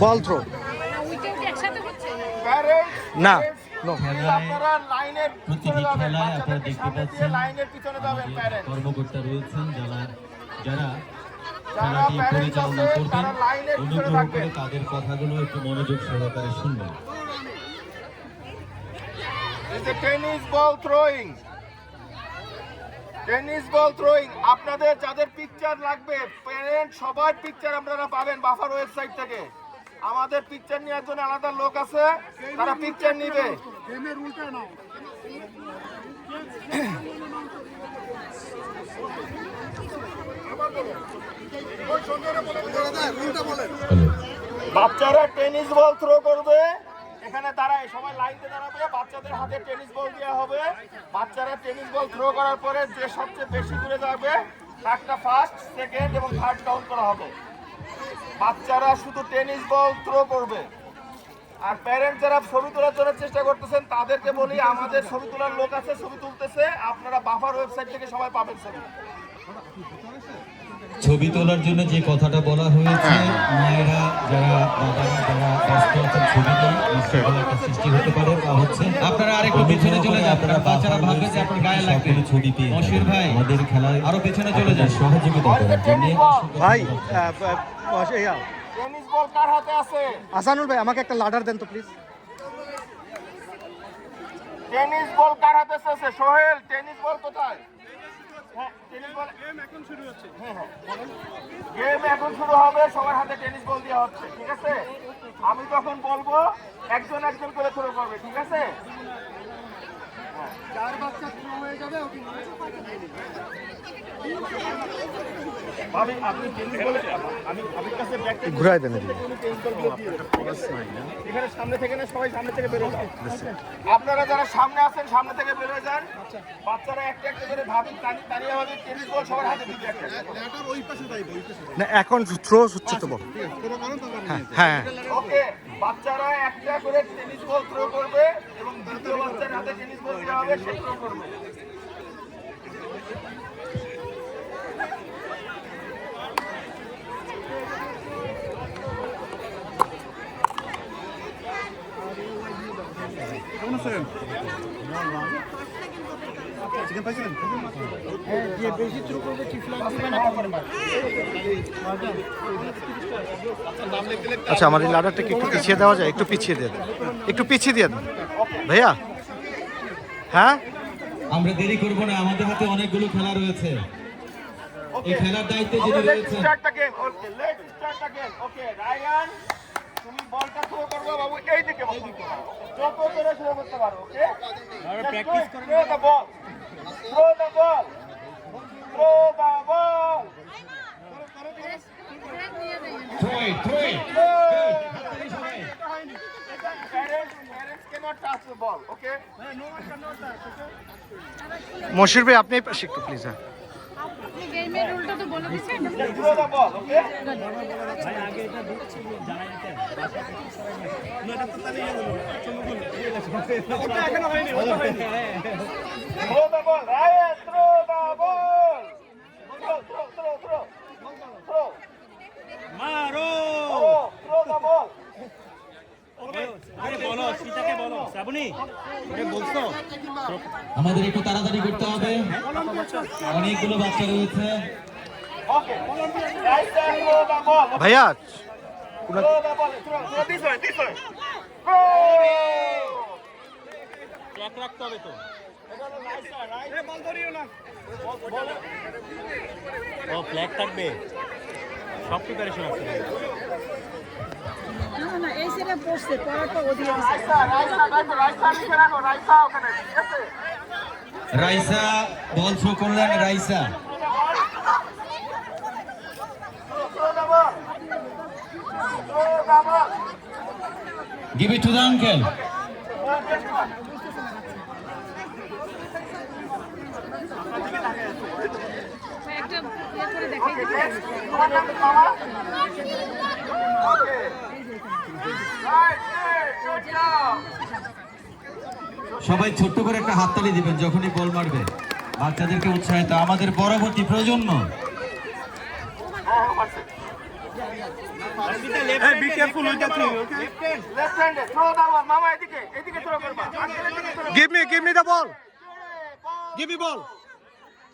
বল throw না আপনারা লাইনের পিছনে যাবেন, বাচ্চাদেরকে সামনে দিয়ে লাইনের পিছনে যাবেন। প্যারেন্টস কর্মকর্তা রয়েছেন যারা যারা খেলাটি প্যারেন্টস পরিচালনা আছে করবেন, তারা লাইনের পিছনে অনুগ্রহ করে থাকবেন। তাদের কথাগুলো একটু মনোযোগ সহকারে শুনবেন। Tennis ball throwing, tennis ball throwing. আপনাদের যাদের পিকচার লাগবে, প্যারেন্ট সবার পিকচার আপনারা পাবেন বাফার ওয়েবসাইট থেকে। আমাদের পিকচার নেওয়ার জন্য আলাদা লোক আছে, তারা পিকচার নিবে। বাচ্চারা টেনিস বল থ্রো করবে, এখানে দাঁড়ায় সবাই লাইনে দাঁড়াবে, বাচ্চাদের হাতে টেনিস বল দেওয়া হবে। বাচ্চারা টেনিস বল থ্রো করার পরে যে সবচেয়ে বেশি দূরে যাবে তারটা ফার্স্ট, সেকেন্ড এবং থার্ড কাউন্ট করা হবে। বাচ্চারা শুধু টেনিস বল থ্রো করবে। আর প্যারেন্ট যারা ছবি তোলার জন্য চেষ্টা করতেছেন তাদেরকে বলি, আমাদের ছবি তোলার লোক আছে, ছবি তুলতেছে, আপনারা বাফার ওয়েবসাইট থেকে সবাই পাবেন ছবি। ছবি তোলার জন্য যে কথাটা বলা হয়েছে, মায়েরা যারা বাবারা যারা ব্যস্ত আছেন ছবি নিয়ে একটা সৃষ্টি হতে পারে, তা হচ্ছে আপনারা আরেকটু পেছনে চলে যান। আপনারা বাচ্চারা ভাববে যে আপনার গায়ে লাগবে। ছবি পেয়ে মশির ভাই আমাদের খেলায় আরো পেছনে চলে যান। সহযোগিতা করার জন্য ভাই টেনিস বল কার হাতে আছে? আসানুল ভাই আমাকে একটা লাডার দেন তো প্লিজ। টেনিস বল কার হাতে আছে? সোহেল, টেনিস বল কোথায়? হ্যাঁ, টেনিস বল গেম এখন শুরু হচ্ছে। হ্যাঁ, গেম এখন শুরু হবে, সবার হাতে টেনিস বল দেওয়া হচ্ছে, ঠিক আছে? আমি যখন বলবো একজন একজন করে থ্রো করবে, ঠিক আছে? যার বাচ্চা থ্রো হয়ে যাবে ওকে ভাবি আপনি টেনিস বলে আমি কাছে ব্যাকটা ঘুরাই দেন এদিকে। এখানে সামনে থেকে না, সবাই সামনে থেকে বের হন। আপনারা যারা সামনে আছেন সামনে থেকে বের হয়ে যান। বাচ্চারা একটা একটা করে ভাবি দাঁড়িয়ে হবে, টেনিস বল সবার হাতে দিবে একটা। না এখন থ্রো হচ্ছে তো বল। হ্যাঁ ওকে, বাচ্চারা একটা করে টেনিস বল থ্রো করবে এবং দ্বিতীয় বাচ্চার হাতে টেনিস বল দেওয়া হবে, সে থ্রো করবে। আচ্ছা আমার এই লাডারটাকে একটু পিছিয়ে দেওয়া যায়? একটু পিছিয়ে দিয়ে দেন, একটু পিছিয়ে দিয়ে দেন ভাইয়া। হ্যাঁ আমরা দেরি করব না, আমাদের হাতে অনেকগুলো খেলা রয়েছে। এই খেলার দায়িত্বে যিনি রয়েছেন, রায়ান তুমি বলটা থ্রো করবে বাবু, এই দিকে যত করে থ্রো করতে পারো। ওকে, প্র্যাকটিস করো। Throw the ball, throw the ball, throw the ball. Throw it. Parents cannot touch the ball, okay? Mashir ভাই আপনি পাশে একটু প্লিজ। হ্যাঁ আপনি গেমের রুলটা তো বলে দিয়েছেন। Throw the ball, okay? Throw the ball, Ryan, throw the ball. Throw. মারো Throw the ball. আরে বলো সীতাকে বলো শ্রাবণী ওরে বলছো আমাদের একটু তাড়াতাড়ি করতে হবে, অনেকগুলো বাচ্চা রয়েছে। Okay. Right side, throw the ball. Okay? ভাইয়া Throw the ball. Throw this way. Go! Track রাখতে হবে তো। ও ফ্ল্যাগ থাকবে, সব প্রিপারেশন আছে। না এই সেটা পড়ছে, পড়ার পর ওদিকে রাইসা বল থ্রো করলেন, Raisa give it to the uncle. একটা ইয়ে করে দেখাই দিই। সবাই ছোট্ট করে একটা হাততালি দিবেন যখনই বল মারবে, বাচ্চাদেরকে উৎসাহিত। আমাদের পরবর্তী প্রজন্ম লেফট হ্যান্ডে থ্রো দাও মামা, এদিকে এদিকে থ্রো করবা, এদিকে throw Give me the ball. Give me ball.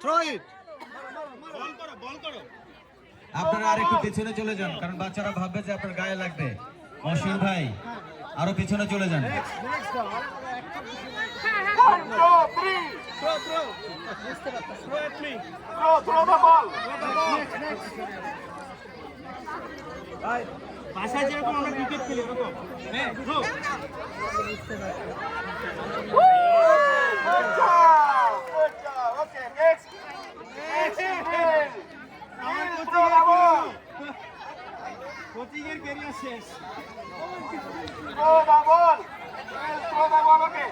Throw it. আপনারা আর একটু পিছনে চলে যান, কারণ বাচ্চারা ভাববে যে আপনার গায়ে লাগবে। মশিউর ভাই আরো পিছনে চলে যান। 1, 2, 3 throw the ball. বাসায় যেরকম আমরা ক্রিকেট খেলি ওরকম। হ্যাঁ, throw. Good job. Okay, next. Throw the ball. Coaching এর ক্যারিয়ার শেষ। Throw the ball. Throw the ball, okay.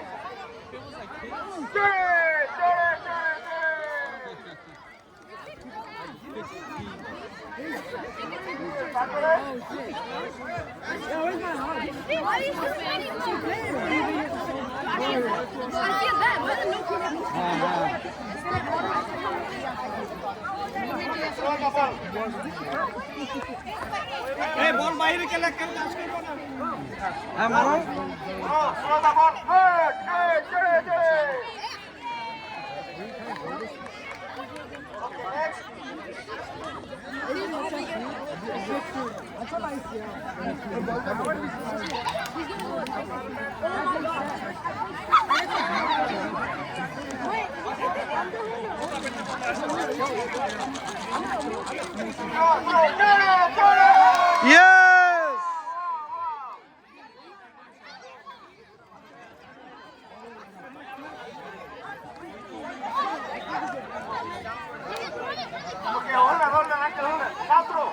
Throw the ball. এই বল বাইরে গেলে কেন চাষ করব না? Throw the ball. Good. Okay, next. Yes. Okay, hold on, uncle, hold on. Now throw.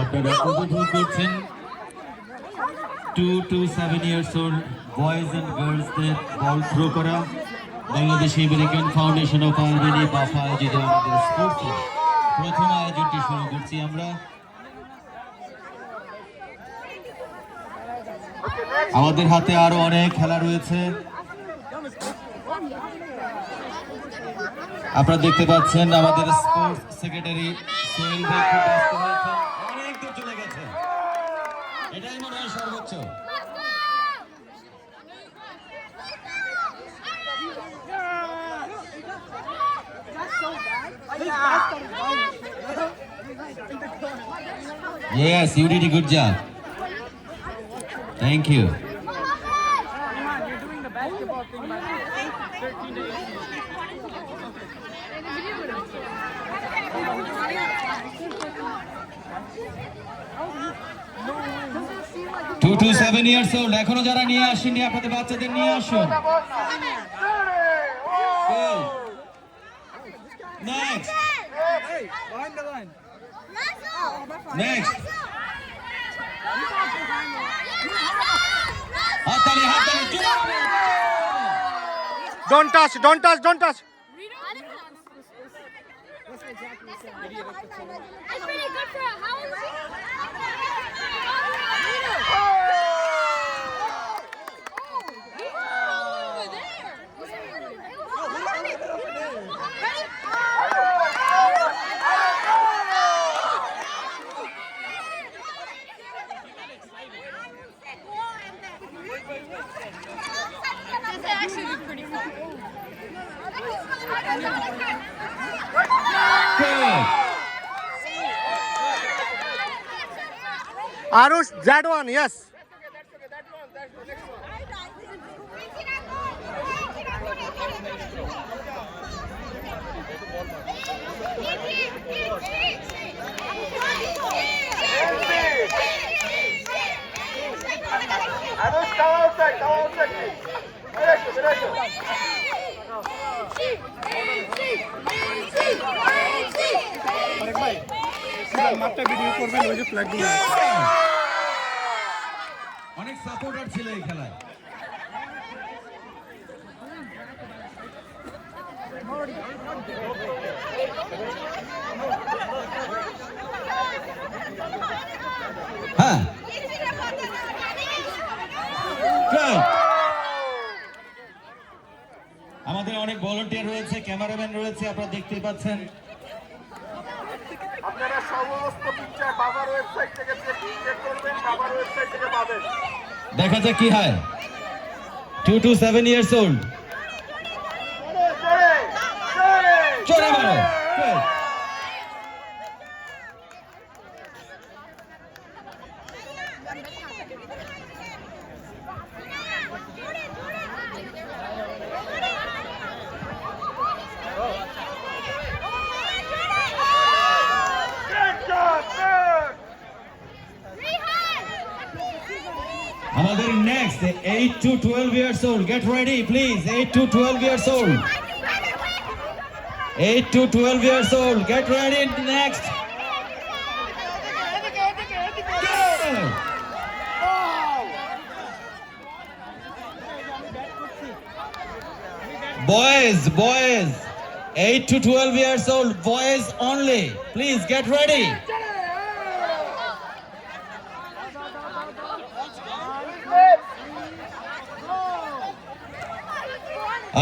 আপনারা উপভোগ করছেন 2 to 7 years old boys and girls দের বল থ্রো করা Bangladesh American foundation of Albany BAFA আয়োজিত আমাদের স্পোর্টস প্রথম আয়োজনটি শুরু করছি আমরা। আমাদের হাতে আরো অনেক খেলা রয়েছে। আপনারা দেখতে পাচ্ছেন আমাদের স্পোর্টস সেক্রেটারি সোহেল ভাই খুব ব্যস্ত হয়েছেন, অনেক দূর চলে গেছে, এটাই মনে হয় সর্বোচ্চ। Yes, you did a good job. Thank you. Two to 7 years old. এখনো যারা নিয়ে আসেননি আপনাদের বাচ্চাদের নিয়ে আসুন। Next. Next. হাততালি হাততালি। Don't touch. That's pretty good for a house. That's actually pretty fun. Good. Arush, that one, yes. Anush, come outside, please. Derecho. অনেক সাপোর্টার ছিল এই খেলায়। হ্যাঁ অনেক ভলান্টিয়ার রয়েছে, ক্যামেরাম্যান রয়েছে, আপনারা দেখতে পাচ্ছেন। আপনারা সমস্ত পিকচার বাবার ওয়েবসাইট থেকে চেক করবেন, বাবার ওয়েবসাইট থেকে পাবেন। দেখা যাক কি হয়। 2 to 7 years old. জোরে মারো। Good. আমাদের next 8 to 12 years old. Get ready, please. 8 to 12 years old. 8 to 12 years old. Get ready. Next. Go. Boys, 8 to 12 years old, boys only. Please get ready.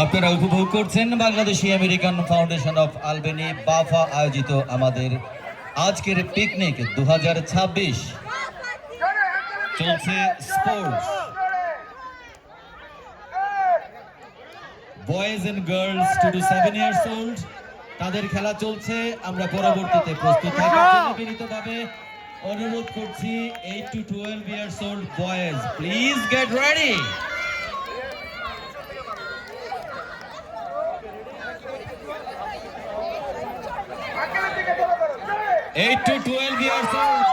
আপনারা উপভোগ করছেন Bangladeshi American foundation of Albany BAFA আয়োজিত আমাদের আজকের picnic 2026 চলছে sports boys and girls 2 to 7 years old তাদের খেলা চলছে। আমরা পরবর্তীতে প্রস্তুত থাকার জন্য বিনীতভাবে অনুরোধ করছি 8 to 12 years old boys, please get ready. 8 to 12 years old.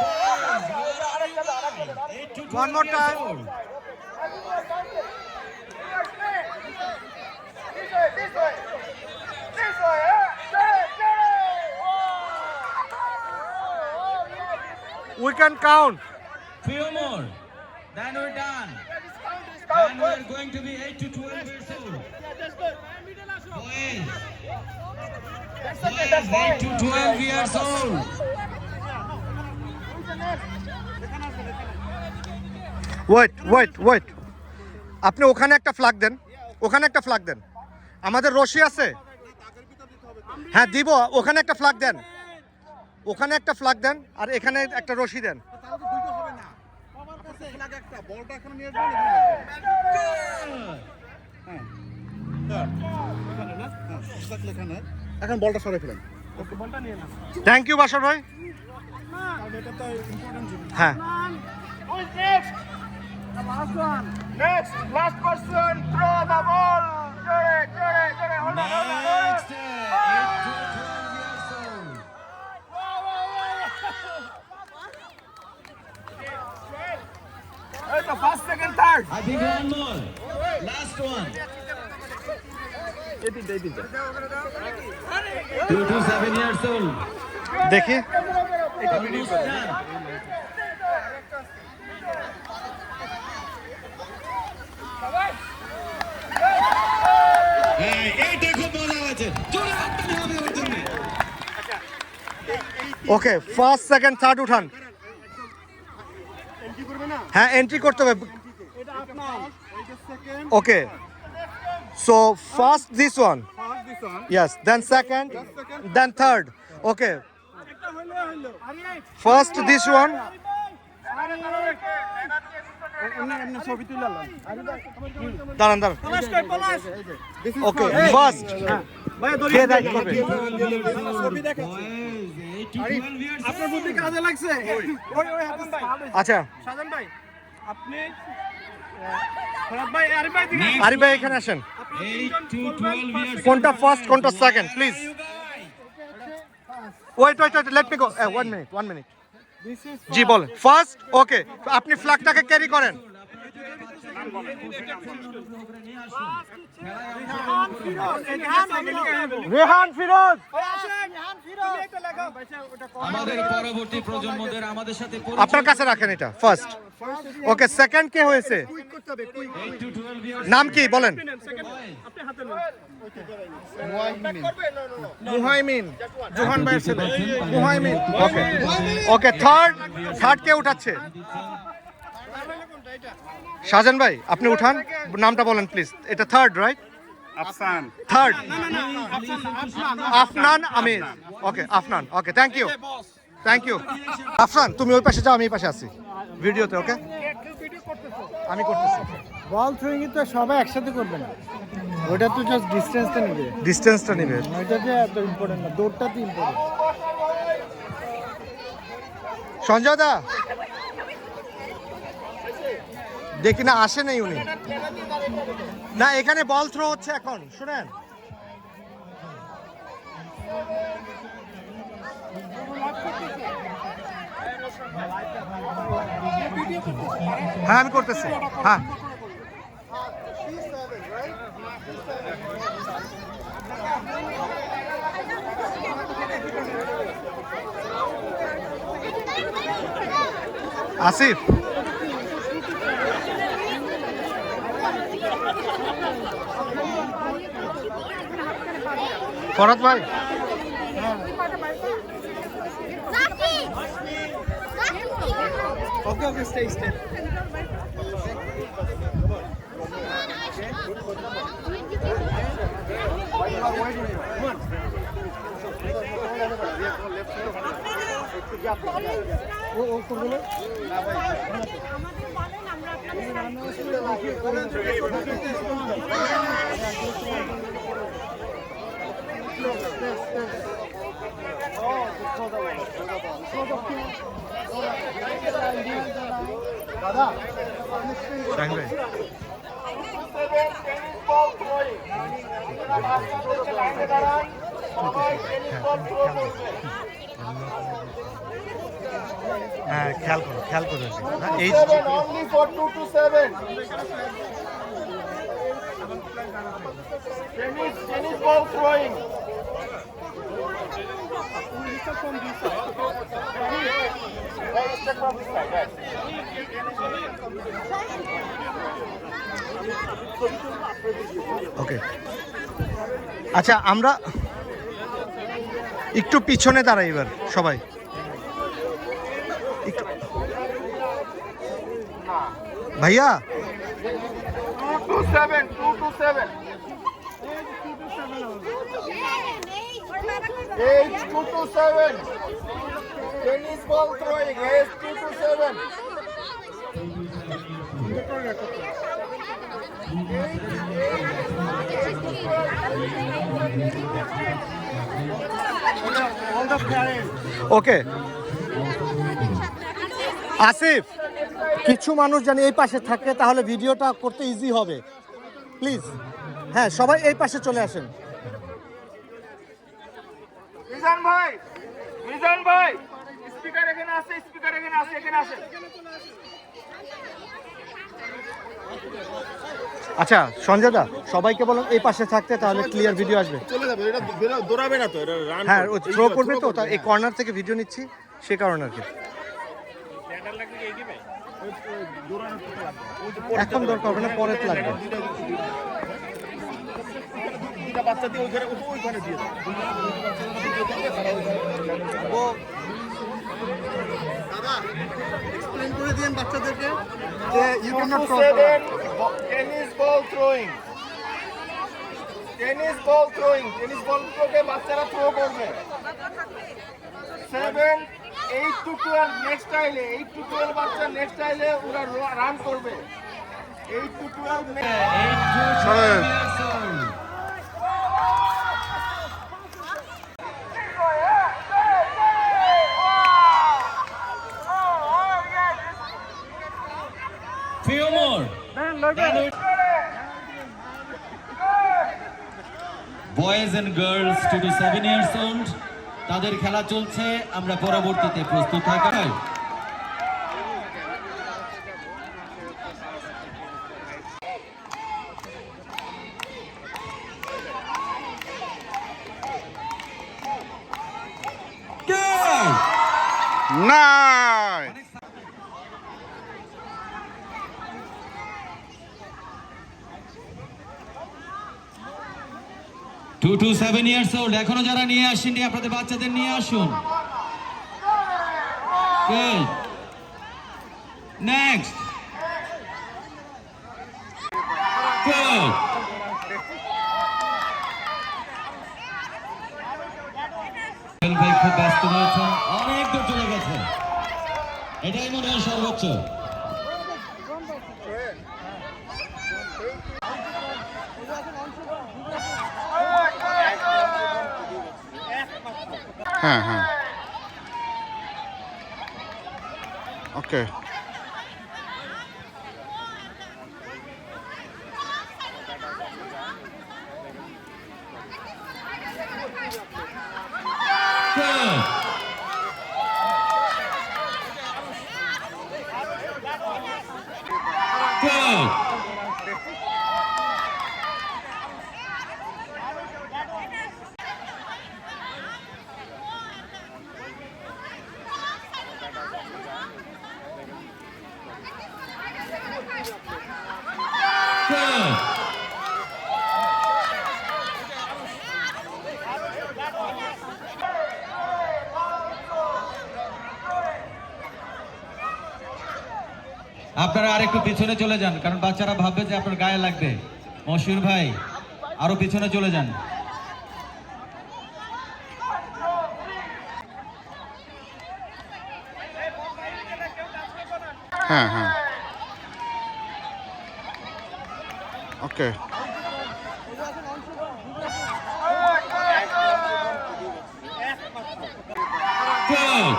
8 to 12 One more years time. old. We can count. Few more. Then we're done. Then we're going to be 8 to 12 years old. Boys. Boys 8 to 12 years old. Wait আপনি ওখানে একটা flag দেন, ওখানে একটা flag দেন। আমাদের রশি আছে, হ্যাঁ দিব। ওখানে একটা ফ্ল্যাগ দেন, ওখানে একটা ফ্ল্যাগ দেন, আর এখানে একটা রশি দেন। এখন বলটা সরে ফেলেন। থ্যাংক ইউ বাসর ভাই। হ্যাঁ Next, last person, throw the ball. Hold on. Next, 8 to 12 years old. Hey, the first, second, third. I think one more. Last one. 2 to 7 years old. দেখি Almost done. এইটা খুব মজা হয়েছে। জোরে হাততালি হবে ওর জন্য। ওকে, ফার্স্ট সেকেন্ড থার্ড উঠান। হ্যাঁ এন্ট্রি করতে হবে। Okay, so first this one, yes, then second, then third. Okay, first this one, দাঁড়ান দাঁড়ান। ওকে, ফার্স্ট কে দায়িত্ব করবে? আপনার বুদ্ধি কাজে লাগছে। আচ্ছা সাজান ভাই, আপনি ফরাদ ভাই, আরিফ ভাই দিকে আরিফ ভাই এখানে আসেন। 8 to 12 years old. কোনটা ফার্স্ট কোনটা second please? Wait let me go, 1 minute. জি বল। ফার্স্ট, ওকে, আপনি ফ্ল্যাগটাকে ক্যারি করেন। রেহান ফিরোজ, আমাদের পরবর্তী প্রজন্মদের আমাদের সাথে আপনার কাছে রাখেন এটা। ফার্স্ট, ওকে, সেকেন্ড কে হয়েছে? 8 to 12 years নাম কি বলেন? মুহাইমিন, জোহান ভাইয়ের ছেলে মুহাইমিন। ওকে ওকে, থার্ড কে উঠাচ্ছে? শাহজান ভাই আপনি উঠান, নামটা বলেন প্লিজ। এটা third right? Afsan third Afnan Amir. Okay Afnan, okay thank you, thank you. Afran তুমি ওই পাশে যাও, আমি এই পাশে আছি ভিডিওতে। ওকে আমি করতেছি। বল থ্রোয়িং তো সবাই একসাথে করবে না, ওটা তো জাস্ট ডিসটেন্সটা নেবে, ডিস্টেন্সটা নেবে। ওইটা যে এত ইম্পর্টেন্ট না, দৌড়টা তো ইম্পর্টেন্ট। সঞ্জয় দা দেখি না, আসে নেই উনি। না এখানে বল থ্রো হচ্ছে এখন, শুনেন। হ্যাঁ আমি করতেছি, হ্যাঁ। আসিফ ফরাদ ভাই, Zaki! Zaki! ওকে ওকে স্টে স্টে। ও ও করবে না। দাদা শাহিন ভাই, টেনিস বল থ্রোয়িং। বাচ্চাদেরকে লাইনে দাঁড়ান, সবাই টেনিস বল থ্রো করবে। হ্যাঁ খেয়াল করো, খেয়াল করো এই 7 only for 2 to 7. Tennis ball throwing. ওকে আচ্ছা, আমরা একটু পিছনে দাঁড়াই এবার সবাই একটু। ভাইয়া 2 to 7, 2 to 7. Age 2 to 7. Tennis ball throwing. Age 2 to 7. ওকে আসিফ, কিছু মানুষ জানি এই পাশে থাকে, তাহলে ভিডিওটা করতে ইজি হবে প্লিজ। হ্যাঁ সবাই এই পাশে চলে আসেন। মিজান ভাই স্পিকার এখানে আছে, স্পিকার এখানে আছে, এখানে আসে। আচ্ছা সঞ্জয় দা সবাইকে বলুন এই পাশে থাকতে, তাহলে ক্লিয়ার ভিডিও আসবে। চলে যাবে, এটা দৌড়াবে না তো, এটা রান। হ্যাঁ ও থ্রো করবে তো, তাই এই কর্নার থেকে ভিডিও নিচ্ছি সে কারণে আর কি। এখন দরকার হবে না, পরে লাগবে। দুইটা বাচ্চা দিয়ে ওইখানে দিয়ে দাও। দাদা এক্সপ্লেইন করে দিন বাচ্চাদেরকে যে you can not 7 tennis ball throwing. Tennis ball throwing, tennis বলকে বাচ্চারা থ্রো করবে। 7 8 to 12 নেক্সট স্টাইলে, 8 to 12 বাচ্চা নেক্সট স্টাইলে ওরা রান করবে। 8 to 12 Few more. Boys and girls 2 to 7 years old, তাদের খেলা চলছে, আমরা পরবর্তীতে প্রস্তুত থাকাই। নাই 2 to 7 years old, এখনো যারা নিয়ে আসেননি আপনাদের বাচ্চাদের নিয়ে আসুন। Good. Next. Good. ব্যস্ত রয়েছেন, অনেক দূর চলে গেছে, এটাই মনে হয় সর্বোচ্চ। হ্যাঁ হ্যাঁ ওকে Good. Good. Good. আপনারা আরেকটু পিছনে চলে যান, কারণ বাচ্চারা ভাববে যে আপনার গায়ে লাগবে। মশিউর ভাই আরো পিছনে চলে যান। হ্যাঁ হ্যাঁ ওকে Good.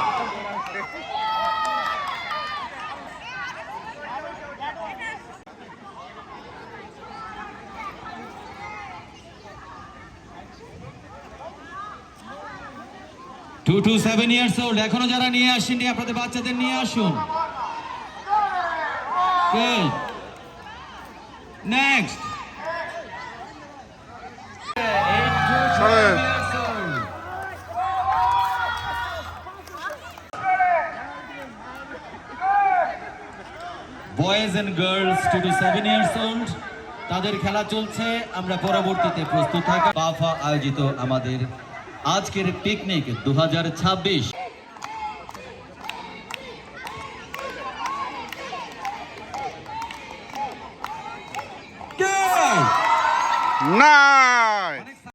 Two to 7 years old, এখনো যারা নিয়ে আসেননি আপনাদের বাচ্চাদের নিয়ে আসুন। Good. Next. 8 to 12 years old. Boys and girls 2 to 7 years old, তাদের খেলা চলছে। আমরা পরবর্তীতে প্রস্তুত থাকা বাফা আয়োজিত আমাদের আজকের পিকনিক 2026। নাই